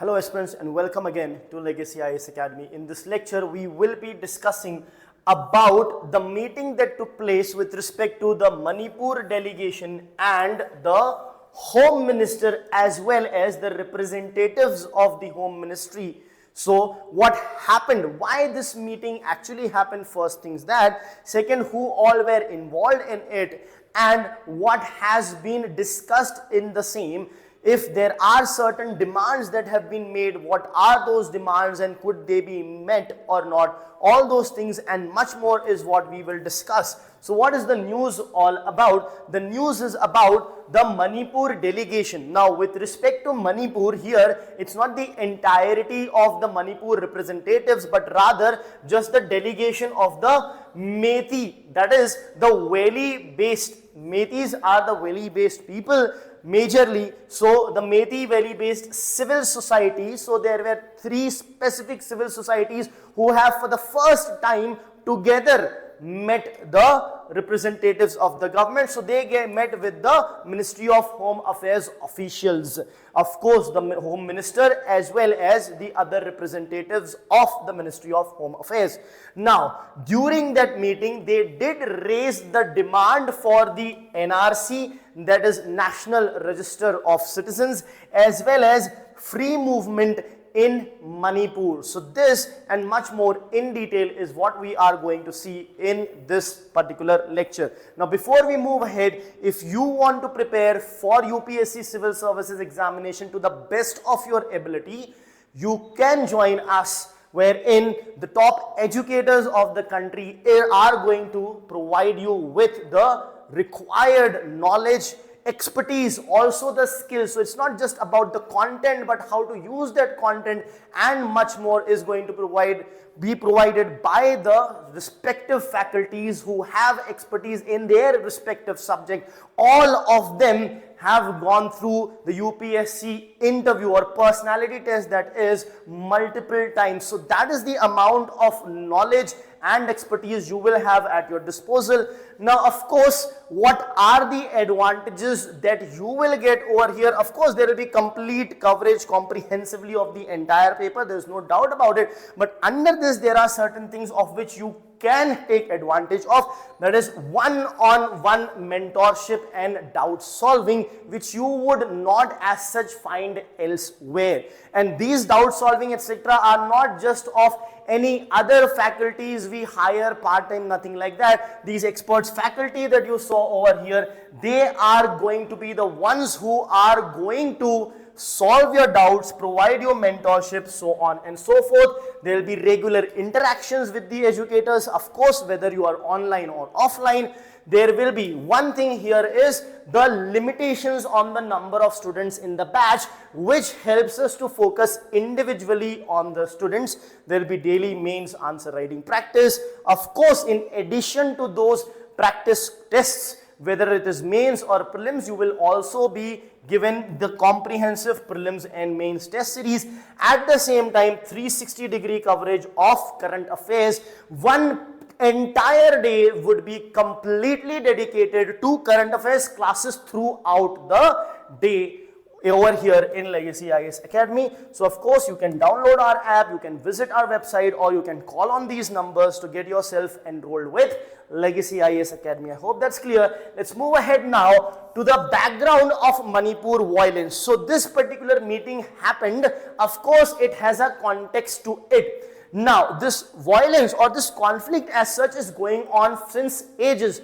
Hello aspirants and welcome again to Legacy IAS Academy. In this lecture, we will be discussing about the meeting that took place with respect to the Manipur delegation and the Home Minister as well as the representatives of the Home Ministry. So what happened, why this meeting actually happened, first things that, second who all were involved in it and what has been discussed in the same. If there are certain demands that have been made, what are those demands and could they be met or not? All those things and much more is what we will discuss. So what is the news all about? The news is about the Manipur delegation. Now with respect to Manipur here, it's not the entirety of the Manipur representatives but rather just the delegation of the Meitei, that is the valley based. Meiteis are the valley based people majorly. So the Meitei valley based civil society, so there were three specific civil societies who have for the first time together met the representatives of the government. So they met with the Ministry of Home Affairs officials, of course the Home Minister as well as the other representatives of the Ministry of Home Affairs. Now during that meeting they did raise the demand for the NRC, that is National Register of Citizens, as well as free movement in Manipur. So this and much more in detail is what we are going to see in this particular lecture. Now before we move ahead, if you want to prepare for UPSC Civil Services examination to the best of your ability, you can join us, wherein the top educators of the country are going to provide you with the required knowledge, expertise, also the skills. So it's not just about the content but how to use that content, and much more is going to be provided by the respective faculties who have expertise in their respective subject. All of them have gone through the UPSC interview or personality test, that is multiple times. So that is the amount of knowledge and expertise you will have at your disposal. Now of course, what are the advantages that you will get over here? Of course there will be complete coverage comprehensively of the entire paper, there is no doubt about it, but under this there are certain things of which you can take advantage of, that is one-on-one mentorship and doubt solving, which you would not as such find elsewhere. And these doubt solving etc. are not just of any other faculties we hire part-time, nothing like that. These experts faculty that you saw over here, they are going to be the ones who are going to solve your doubts, provide you mentorship, so on and so forth. There will be regular interactions with the educators, of course, whether you are online or offline. There will be one thing here is the limitations on the number of students in the batch, which helps us to focus individually on the students. There will be daily mains answer writing practice. Of course, in addition to those practice tests, whether it is mains or prelims, you will also be given the comprehensive prelims and mains test series. At the same time, 360-degree coverage of current affairs. One entire day would be completely dedicated to current affairs classes throughout the day over here in Legacy IAS Academy. So of course you can download our app, you can visit our website, or you can call on these numbers to get yourself enrolled with Legacy IAS Academy. I hope that's clear. Let's move ahead now to the background of Manipur violence. So this particular meeting happened, of course it has a context to it. Now this violence or this conflict as such is going on since ages,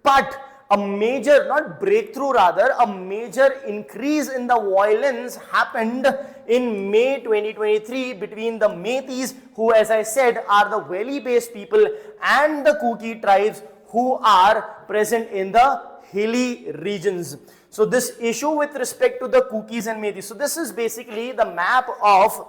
but a major, not breakthrough rather, a major increase in the violence happened in May 2023 between the Meiteis, who as I said are the valley based people, and the Kuki tribes who are present in the hilly regions. So this issue with respect to the Kukis and Meiteis, so this is basically the map of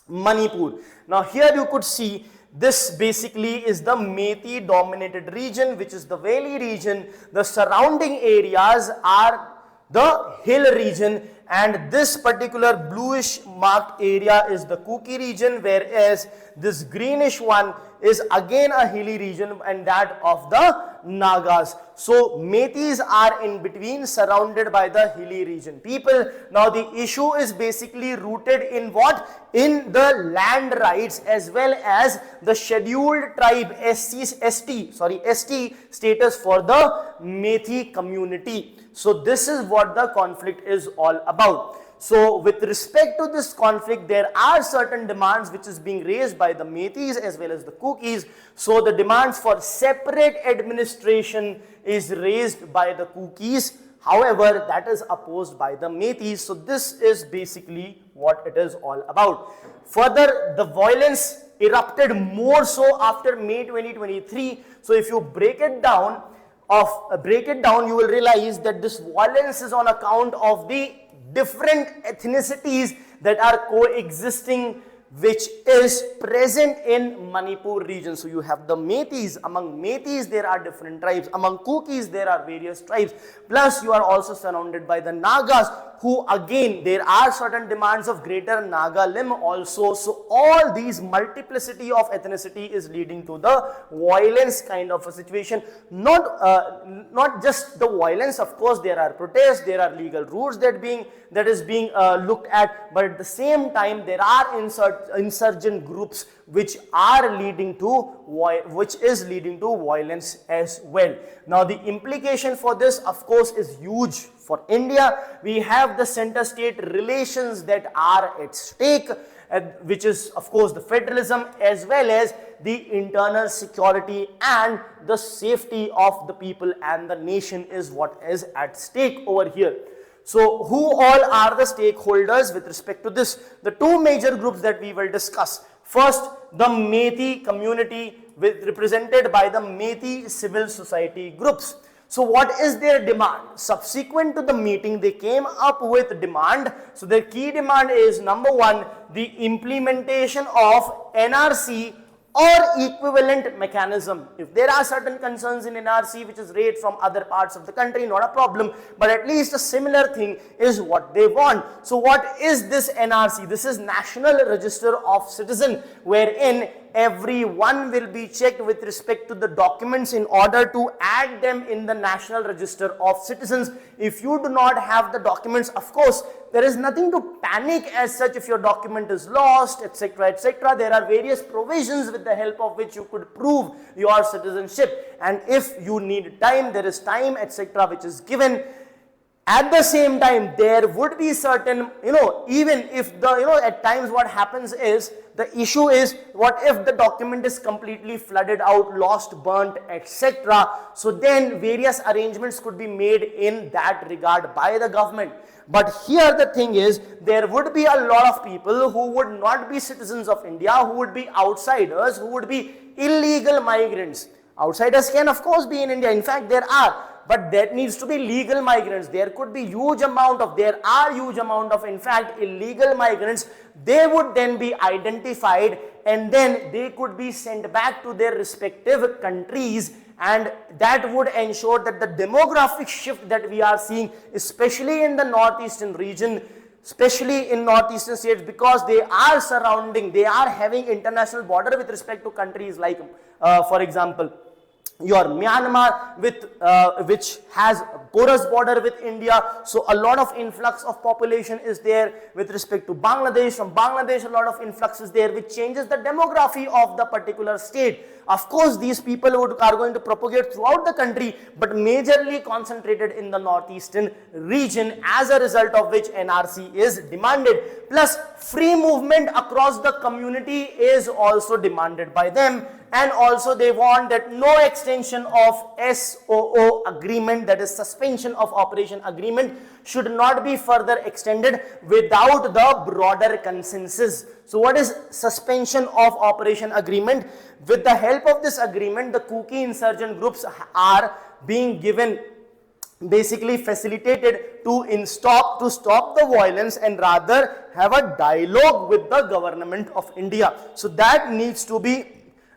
Manipur. Now here you could see this basically is the Meitei dominated region, which is the valley region. The surrounding areas are the hill region, and this particular bluish marked area is the Kuki region, whereas this greenish one is again a hilly region, and that of the Nagas. So Meiteis are in between, surrounded by the hilly region people. Now the issue is basically rooted in what? In the land rights as well as the scheduled tribe ST status for the Meitei community. So this is what the conflict is all about. So with respect to this conflict, there are certain demands which is being raised by the Meiteis as well as the Kukis. So the demands for separate administration is raised by the Kukis. However, that is opposed by the Meiteis. So this is basically what it is all about. Further, the violence erupted more so after May 2023. So if you break it down, you will realize that this violence is on account of the different ethnicities that are coexisting, which is present in Manipur region. So you have the Meiteis. Among Meiteis there are different tribes. Among Kukis there are various tribes. Plus you are also surrounded by the Nagas, who again there are certain demands of greater Naga limb also. So all these multiplicity of ethnicity is leading to the violence kind of a situation. Not just the violence, of course there are protests, there are legal routes that is being looked at, but at the same time there are insurgent groups which is leading to violence as well. Now the implication for this, of course, is huge for India. We have the center-state relations that are at stake, which is of course the federalism as well as the internal security and the safety of the people and the nation is what is at stake over here. So who all are the stakeholders with respect to this? The two major groups that we will discuss. First, the Meitei community represented by the Meitei civil society groups. So what is their demand? Subsequent to the meeting, they came up with demand. So their key demand is, number one, the implementation of NRC or equivalent mechanism. If there are certain concerns in NRC which is raised from other parts of the country, not a problem, but at least a similar thing is what they want. So what is this NRC? This is National Register of Citizen, wherein everyone will be checked with respect to the documents in order to add them in the National Register of Citizens. If you do not have the documents, of course, there is nothing to panic as such if your document is lost, etc., etc. There are various provisions with the help of which you could prove your citizenship, and if you need time, there is time, etc., which is given. At the same time, there would be certain, even if at times what happens is, the issue is, what if the document is completely flooded out, lost, burnt, etc. So then various arrangements could be made in that regard by the government. But here the thing is, there would be a lot of people who would not be citizens of India, who would be outsiders, who would be illegal migrants. Outsiders can of course be in India. In fact, there are. But that needs to be legal migrants. There are huge amount of, in fact, illegal migrants. They would then be identified and then they could be sent back to their respective countries, and that would ensure that the demographic shift that we are seeing, especially in the northeastern region, especially in northeastern states, because they are having international border with respect to countries like, for example, your Myanmar, which has a porous border with India. So a lot of influx of population is there. With respect to Bangladesh, from Bangladesh a lot of influx is there, which changes the demography of the particular state. Of course, these people are going to propagate throughout the country, but majorly concentrated in the northeastern region, as a result of which NRC is demanded. Plus, free movement across the community is also demanded by them. And also they want that no extension of SOO agreement, that is suspension of operation agreement, should not be further extended without the broader consensus. So what is suspension of operation agreement? With the help of this agreement, the Kuki insurgent groups are being given, basically facilitated to stop the violence and rather have a dialogue with the government of India. So that needs to be,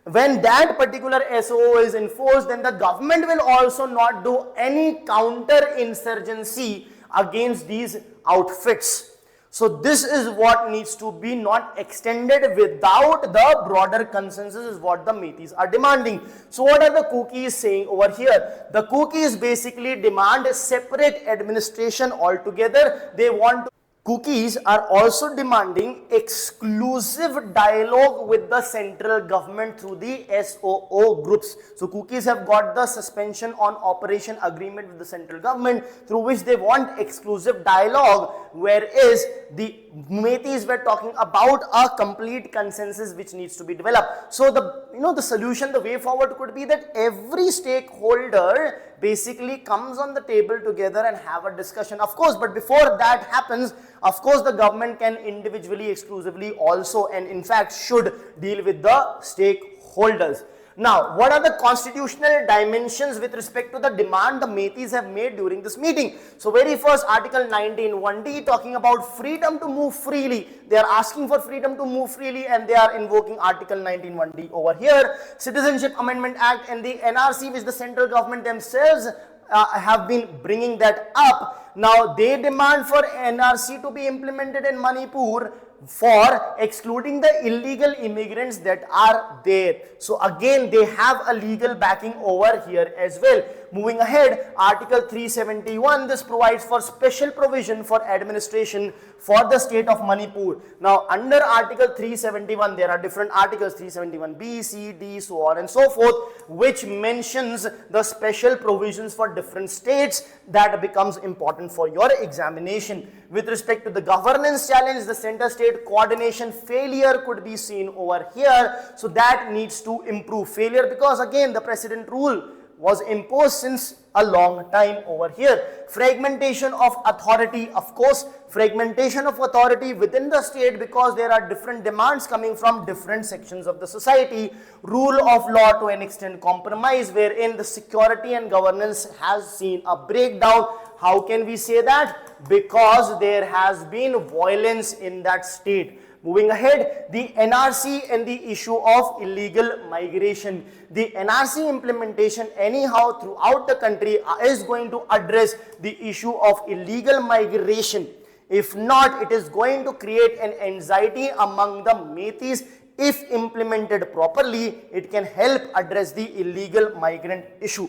when that particular SOO is enforced, then the government will also not do any counter insurgency against these outfits. So this is what needs to be not extended without the broader consensus is what the Meiteis are demanding. So what are the Kukis saying over here? The Kukis basically demand a separate administration altogether. They want to Kukis are also demanding exclusive dialogue with the central government through the SOO groups. So Kukis have got the suspension on operation agreement with the central government through which they want exclusive dialogue, whereas the Meiteis were talking about a complete consensus which needs to be developed. So the solution, the way forward could be that every stakeholder basically comes on the table together and have a discussion, of course, but before that happens, of course, the government can individually, exclusively also, and in fact should deal with the stakeholders. Now, what are the constitutional dimensions with respect to the demand the Meiteis have made during this meeting? So, very first, Article 19(1)(d) talking about freedom to move freely. They are asking for freedom to move freely and they are invoking Article 19(1)(d) over here. Citizenship Amendment Act and the NRC, which the central government themselves have been bringing that up. Now, they demand for NRC to be implemented in Manipur for excluding the illegal immigrants that are there. So again, they have a legal backing over here as well. Moving ahead, Article 371, this provides for special provision for administration for the state of Manipur. Now, under Article 371, there are different articles, 371B, C, D, so on and so forth, which mentions the special provisions for different states that becomes important for your examination. With respect to the governance challenge, the center-state coordination failure could be seen over here. So that needs to improve. Failure because again, the precedent rule was imposed since a long time over here. Fragmentation of authority, of course, fragmentation of authority within the state because there are different demands coming from different sections of the society. Rule of law to an extent compromise, wherein the security and governance has seen a breakdown. How can we say that? Because there has been violence in that state. Moving ahead, the NRC and the issue of illegal migration. The NRC implementation anyhow throughout the country is going to address the issue of illegal migration. If not, it is going to create an anxiety among the Meiteis. If implemented properly, it can help address the illegal migrant issue.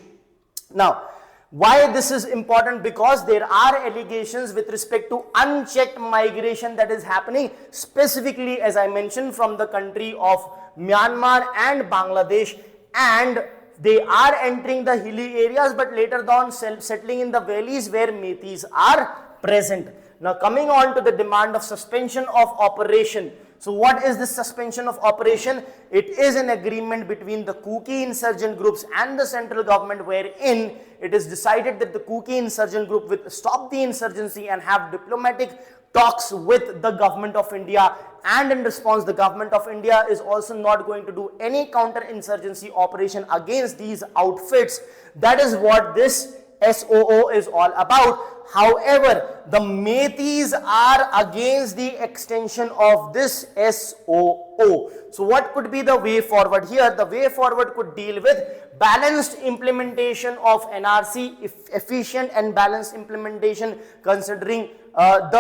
Now, why this is important? Because there are allegations with respect to unchecked migration that is happening, specifically as I mentioned from the country of Myanmar and Bangladesh, and they are entering the hilly areas but later on settling in the valleys where Meiteis are present. Now coming on to the demand of suspension of operation. So what is this suspension of operation? It is an agreement between the Kuki insurgent groups and the central government, wherein it is decided that the Kuki insurgent group will stop the insurgency and have diplomatic talks with the government of India, and in response the government of India is also not going to do any counter-insurgency operation against these outfits. That is what this SOO is all about. However, the Meiteis are against the extension of this SOO. So what could be the way forward here? The way forward could deal with balanced implementation of NRC, efficient and balanced implementation considering the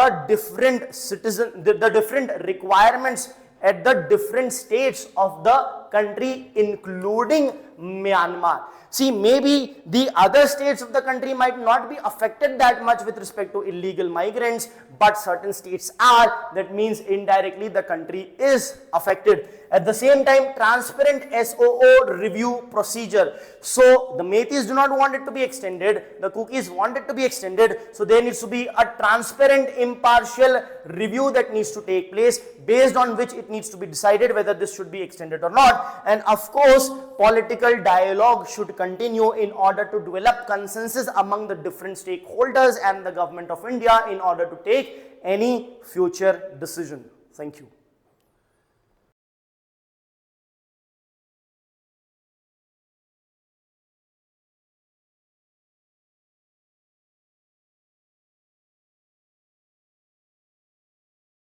different requirements at the different states of the country, including Myanmar. See, maybe the other states of the country might not be affected that much with respect to illegal migrants, but certain states are. That means indirectly the country is affected. At the same time, transparent SOO review procedure. So the Meiteis do not want it to be extended. The Kukis want it to be extended. So there needs to be a transparent, impartial review that needs to take place, based on which it needs to be decided whether this should be extended or not. And of course, political dialogue should continue in order to develop consensus among the different stakeholders and the government of India in order to take any future decision. Thank you.